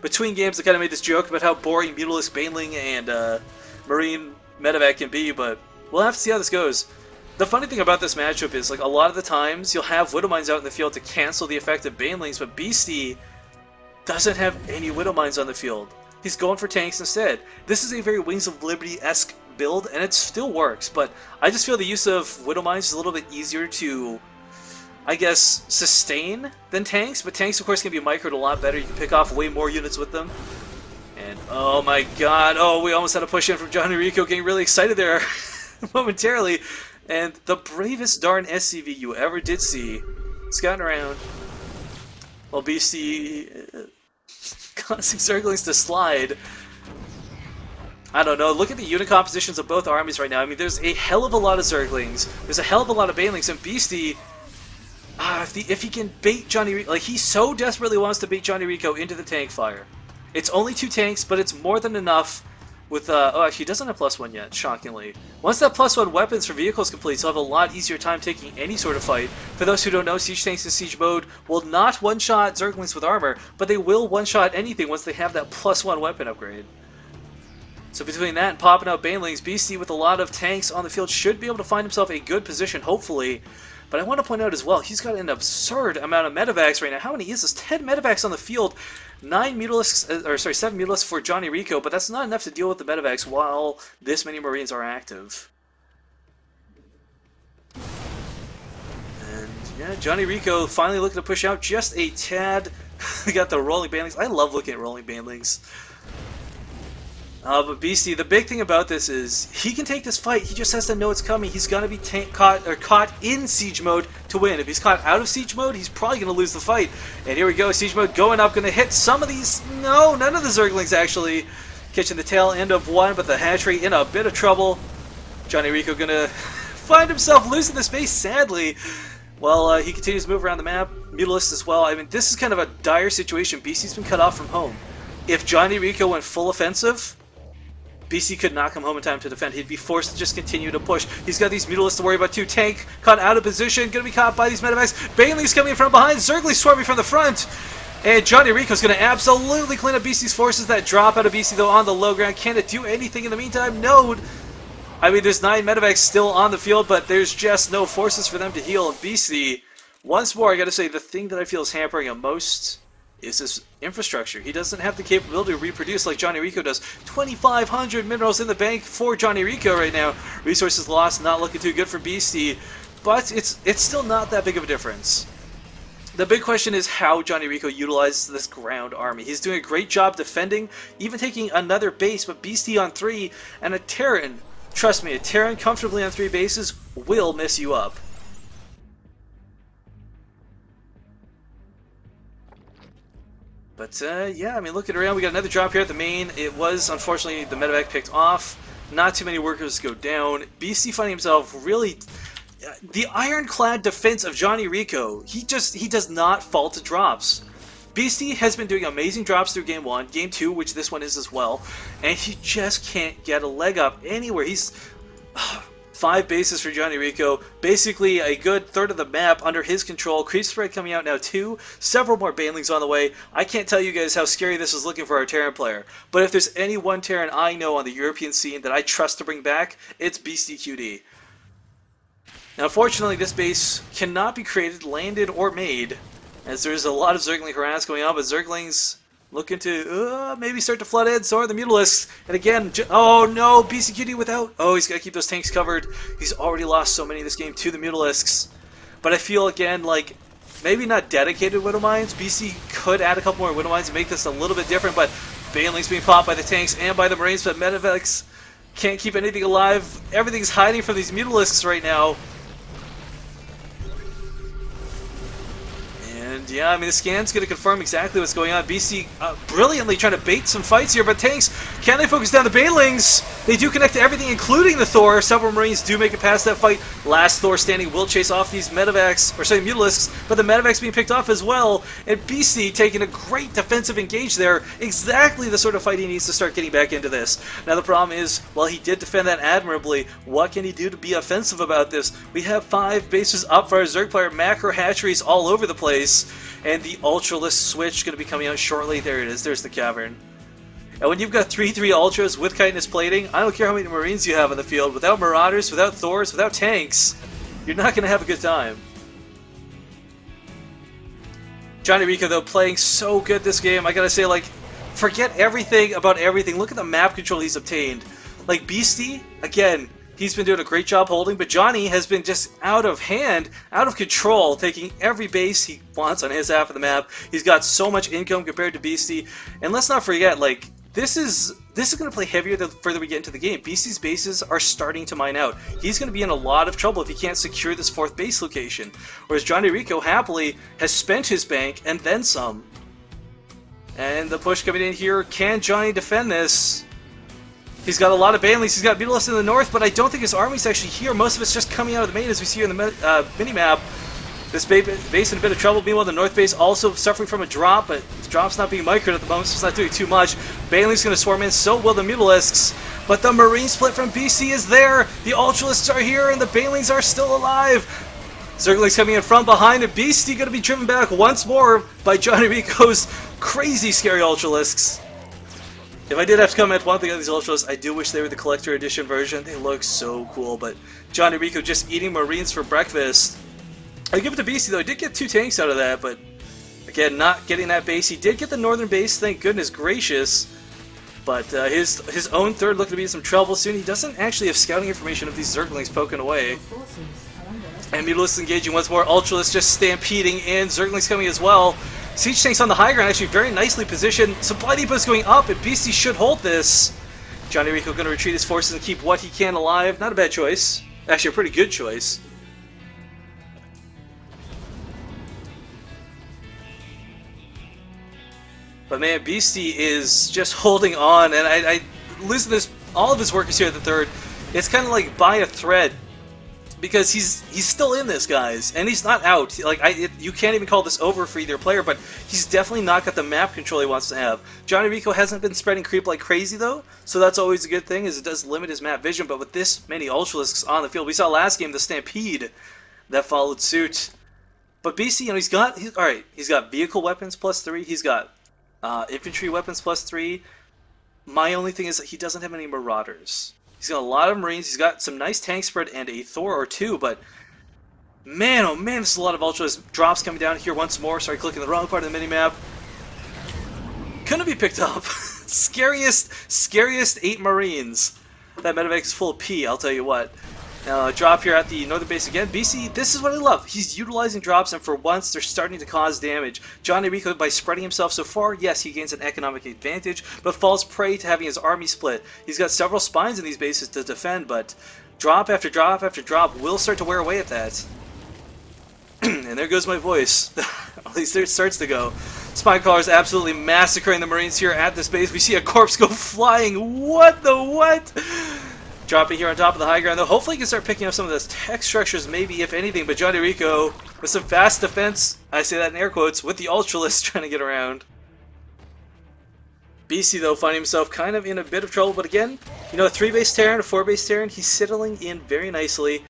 between games, I kind of made this joke about how boring Mutalisk, Baneling, and Marine medevac can be, but we'll have to see how this goes. The funny thing about this matchup is, like, a lot of the times you'll have Widowmines out in the field to cancel the effect of Banelings, but Beastie doesn't have any Widowmines on the field. He's going for tanks instead. This is a very Wings of Liberty-esque build, and it still works, but I just feel the use of Widowmines is a little bit easier to, I guess, sustain than tanks, but tanks, of course, can be microed a lot better. You can pick off way more units with them. And, oh my god, oh, we almost had a push in from Johnny Rico, getting really excited there momentarily. And the bravest darn SCV you ever did see, scouting around, while Beastie causing Zerglings to slide. I don't know, look at the unit compositions of both armies right now. I mean, there's a hell of a lot of Zerglings, there's a hell of a lot of Banelings, and Beastie, if he can bait Johnny Rico, like, he so desperately wants to bait Johnny Rico into the tank fire. It's only 2 tanks, but it's more than enough with, oh, actually, he doesn't have +1 yet, shockingly. Once that +1 weapons for vehicles completes, he'll have a lot easier time taking any sort of fight. For those who don't know, siege tanks in siege mode will not one-shot Zerglings with armor, but they will one-shot anything once they have that +1 weapon upgrade. So between that and popping out Banelings, Beastie with a lot of tanks on the field should be able to find himself a good position, hopefully. But I want to point out as well, he's got an absurd amount of medevacs right now. How many is this? 10 medevacs on the field, 7 Mutalisks for Johnny Rico, but that's not enough to deal with the medevacs while this many Marines are active. And yeah, Johnny Rico finally looking to push out just a tad. We got the rolling Banelings. I love looking at rolling Banelings. But Beastie, the big thing about this is he can take this fight. He just has to know it's coming. He's gonna be caught in siege mode to win. If he's caught out of siege mode, he's probably gonna lose the fight. And here we go, siege mode going up, gonna hit some of these. No, none of the Zerglings actually catching the tail end of one, but the hatchery in a bit of trouble. Johnny Rico gonna find himself losing the space, sadly. Well, he continues to move around the map. Mutalisk as well. I mean, this is kind of a dire situation. Beastie's been cut off from home. If Johnny Rico went full offensive, Beastie could not come home in time to defend. He'd be forced to just continue to push. He's got these Mutalisks to worry about too. Tank caught out of position, gonna be caught by these medevacs. Baneling's coming from behind, Zerglings swarming from the front. And Johnny Rico's gonna absolutely clean up Beastie's forces. That drop out of Beastie though on the low ground. Can it do anything in the meantime? No. I mean, there's 9 medevacs still on the field, but there's just no forces for them to heal. And Beastie, once more, I gotta say, the thing that I feel is hampering him most is his infrastructure. He doesn't have the capability to reproduce like Johnny Rico does. 2,500 minerals in the bank for Johnny Rico right now. Resources lost, not looking too good for Beastie, but it's still not that big of a difference. The big question is how Johnny Rico utilizes this ground army. He's doing a great job defending, even taking another base, but Beastie on 3 and a Terran, trust me, a Terran comfortably on 3 bases will mess you up. But, yeah, I mean, looking around, we got another drop here at the main. It was, unfortunately, the medevac picked off. Not too many workers go down. Beastie finding himself really... the ironclad defense of Johnny Rico, he does not fall to drops. Beastie has been doing amazing drops through Game 1, Game 2, which this one is as well, and he just can't get a leg up anywhere. He's... 5 bases for Johnny Rico, basically a good third of the map under his control. Creep spread coming out now too, several more Banelings on the way. I can't tell you guys how scary this is looking for our Terran player, but if there's any one Terran I know on the European scene that I trust to bring back, it's Beastie QD. Now unfortunately this base cannot be created, landed, or made, as there's a lot of Zergling harass going on, but Zerglings looking to maybe start to flood in, so are the Mutalisks. And again, oh no, BCQD without... Oh, he's got to keep those tanks covered. He's already lost so many in this game to the Mutalisks. But I feel, again, like, maybe not dedicated Widowmines. BC could add a couple more Widowmines and make this a little bit different, but Banelings being popped by the tanks and by the Marines, but medevacs can't keep anything alive. Everything's hiding from these Mutalisks right now. And yeah, I mean, the scan's going to confirm exactly what's going on. BC brilliantly trying to bait some fights here, but tanks, can they focus down the Banelings? They do connect to everything, including the Thor. Several Marines do make it past that fight. Last Thor standing will chase off these medevacs, or sorry, Mutalisks, but the medevacs being picked off as well. And BC taking a great defensive engage there. Exactly the sort of fight he needs to start getting back into this. Now the problem is, while he did defend that admirably, what can he do to be offensive about this? We have 5 bases up for our Zerg player, macro hatcheries all over the place. and the Ultralisk switch going to be coming out shortly. There it is. There's the cavern. And when you've got 3/3 Ultras with chitinous plating, I don't care how many Marines you have on the field, without Marauders, without Thors, without tanks, you're not going to have a good time. Johnny Rico, though, playing so good this game. I gotta say, like, forget everything about everything. Look at the map control he's obtained. Like, Beastie, again, he's been doing a great job holding, but Johnny has been just out of hand, out of control, taking every base he wants on his half of the map. He's got so much income compared to Beastie. And let's not forget, like, this is going to play heavier the further we get into the game. Beastie's bases are starting to mine out. He's going to be in a lot of trouble if he can't secure this 4th base location. Whereas Johnny Rico happily has spent his bank and then some. And the push coming in here. Can Johnny defend this? He's got a lot of banelings. He's got Mutalisks in the north, but I don't think his army's actually here. Most of it's just coming out of the main, as we see here in the mini-map. This base in a bit of trouble. Meanwhile, the north base also suffering from a drop, but the drop's not being microed at the moment, so it's not doing too much. Baneling's going to swarm in, so will the Mutalisks. But the Marine split from BC is there. The Ultralisks are here, and the Banelings are still alive. Zergling's coming in from behind, and Beastie going to be driven back once more by Johnny Rico's crazy scary Ultralisks. If I did have to comment one thing on these Ultras, I do wish they were the Collector Edition version. They look so cool, but Johnny Rico just eating Marines for breakfast. I give it to Beastie, though. He did get 2 tanks out of that, but again, not getting that base. He did get the northern base, thank goodness gracious. But his own 3rd looking to be in some trouble soon. He doesn't actually have scouting information of these Zerglings poking away. And Mutalisks engaging once more. Ultralisks just stampeding in. Zerglings coming as well. Siege tanks on the high ground, actually very nicely positioned. Supply depots going up, and Beastie should hold this. Johnny Rico going to retreat his forces and keep what he can alive. Not a bad choice. Actually, a pretty good choice. But man, Beastie is just holding on, and I listen to this. All of his workers here at the 3rd. It's kind of like by a thread, because he's still in this, guys, and he's not out. Like you can't even call this over for either player, but he's definitely not got the map control he wants to have. Johnny Rico hasn't been spreading creep like crazy though, so that's always a good thing, as it does limit his map vision. But with this many Ultralisks on the field, we saw last game the Stampede that followed suit. But Beastie, you know, he's got vehicle weapons +3. He's got infantry weapons +3. My only thing is that he doesn't have any Marauders. He's got a lot of Marines. He's got some nice tank spread and a Thor or 2, but man, oh man, this is a lot of Ultras. Drops coming down here once more. Sorry, clicking the wrong part of the minimap. Couldn't be picked up. Scariest 8 Marines. That medevac is full of P, I'll tell you what. Now, drop here at the northern base again. BC, this is what I love. He's utilizing drops, and for once, they're starting to cause damage. Johnny Rico, by spreading himself so far, yes, he gains an economic advantage, but falls prey to having his army split. He's got several spines in these bases to defend, but drop after drop after drop will start to wear away at that. And there goes my voice. At least there it starts to go. Spinecrawler is absolutely massacring the Marines here at this base. We see a corpse go flying. What the what? Dropping here on top of the high ground, though. Hopefully he can start picking up some of those tech structures, maybe, if anything. But Johnny Rico, with some fast defense, I say that in air quotes, with the Ultralisk trying to get around. BC, though, finding himself kind of in a bit of trouble. But again, you know, a 3-base Terran, a 4-base Terran, he's settling in very nicely.